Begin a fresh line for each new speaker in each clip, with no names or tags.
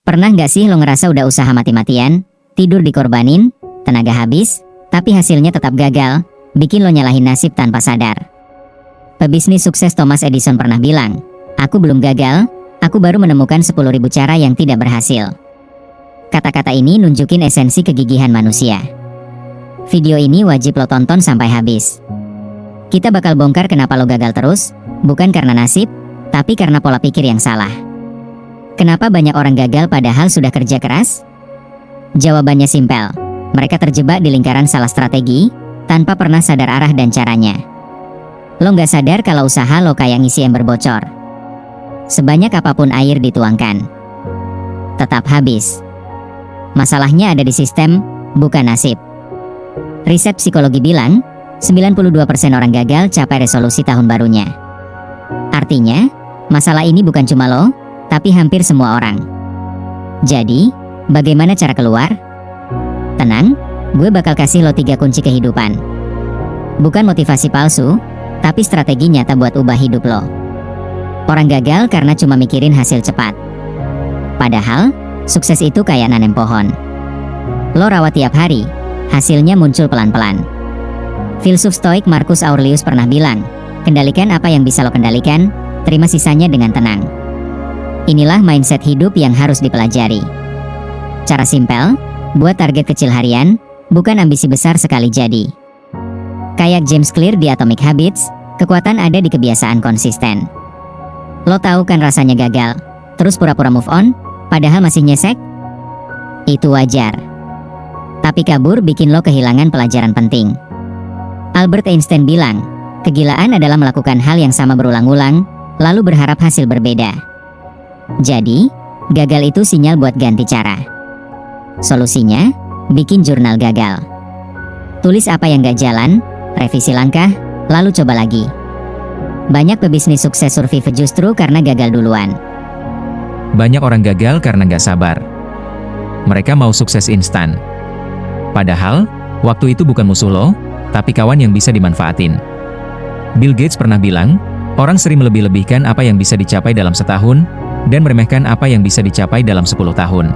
Pernah nggak sih lo ngerasa udah usaha mati-matian, tidur dikorbanin, tenaga habis, tapi hasilnya tetap gagal, bikin lo nyalahin nasib tanpa sadar? Pebisnis sukses Thomas Edison pernah bilang, "Aku belum gagal, aku baru menemukan 10.000 cara yang tidak berhasil." Kata-kata ini nunjukin esensi kegigihan manusia. Video ini wajib lo tonton sampai habis. Kita bakal bongkar kenapa lo gagal terus, bukan karena nasib, tapi karena pola pikir yang salah. Kenapa banyak orang gagal padahal sudah kerja keras? Jawabannya simpel. Mereka terjebak di lingkaran salah strategi, tanpa pernah sadar arah dan caranya. Lo nggak sadar kalau usaha lo kayak ngisi ember bocor. Sebanyak apapun air dituangkan, tetap habis. Masalahnya ada di sistem, bukan nasib. Riset psikologi bilang, 92% orang gagal capai resolusi tahun barunya. Artinya, masalah ini bukan cuma lo, tapi hampir semua orang. Jadi, bagaimana cara keluar? Tenang, gue bakal kasih lo 3 kunci kehidupan. Bukan motivasi palsu, tapi strategi nyata buat ubah hidup lo. Orang gagal karena cuma mikirin hasil cepat. Padahal, sukses itu kayak nanam pohon. Lo rawat tiap hari, hasilnya muncul pelan-pelan. Filsuf Stoik Marcus Aurelius pernah bilang, kendalikan apa yang bisa lo kendalikan, terima sisanya dengan tenang. Inilah mindset hidup yang harus dipelajari. Cara simpel, buat target kecil harian, bukan ambisi besar sekali jadi. Kayak James Clear di Atomic Habits, kekuatan ada di kebiasaan konsisten. Lo tahu kan rasanya gagal, terus pura-pura move on, padahal masih nyesek? Itu wajar. Tapi kabur bikin lo kehilangan pelajaran penting. Albert Einstein bilang, kegilaan adalah melakukan hal yang sama berulang-ulang, lalu berharap hasil berbeda. Jadi, gagal itu sinyal buat ganti cara. Solusinya, bikin jurnal gagal. Tulis apa yang gak jalan, revisi langkah, lalu coba lagi. Banyak pebisnis sukses survive justru karena gagal duluan.
Banyak orang gagal karena gak sabar. Mereka mau sukses instan. Padahal, waktu itu bukan musuh lo, tapi kawan yang bisa dimanfaatin. Bill Gates pernah bilang, orang sering melebih-lebihkan apa yang bisa dicapai dalam setahun, dan meremehkan apa yang bisa dicapai dalam 10 tahun.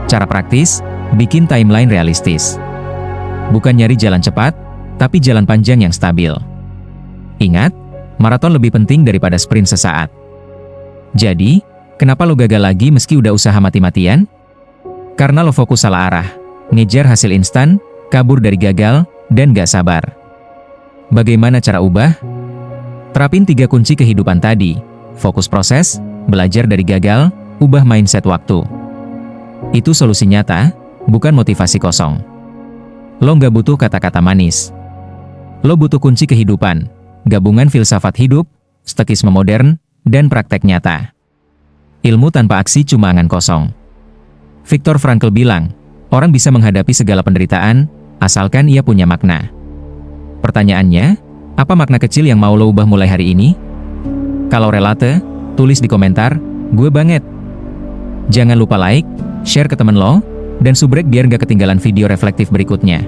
Cara praktis, bikin timeline realistis. Bukan nyari jalan cepat, tapi jalan panjang yang stabil. Ingat, maraton lebih penting daripada sprint sesaat. Jadi, kenapa lo gagal lagi meski udah usaha mati-matian? Karena lo fokus salah arah, ngejar hasil instan, kabur dari gagal, dan gak sabar. Bagaimana cara ubah? Terapin 3 kunci kehidupan tadi. Fokus proses, belajar dari gagal, ubah mindset waktu. Itu solusi nyata, bukan motivasi kosong. Lo nggak butuh kata-kata manis. Lo butuh kunci kehidupan, gabungan filsafat hidup, stoikisme modern, dan praktek nyata. Ilmu tanpa aksi cuma angan kosong. Viktor Frankl bilang, orang bisa menghadapi segala penderitaan, asalkan ia punya makna. Pertanyaannya, apa makna kecil yang mau lo ubah mulai hari ini? Kalau relate, tulis di komentar, gue banget. Jangan lupa like, share ke temen lo, dan subrek biar gak ketinggalan video reflektif berikutnya.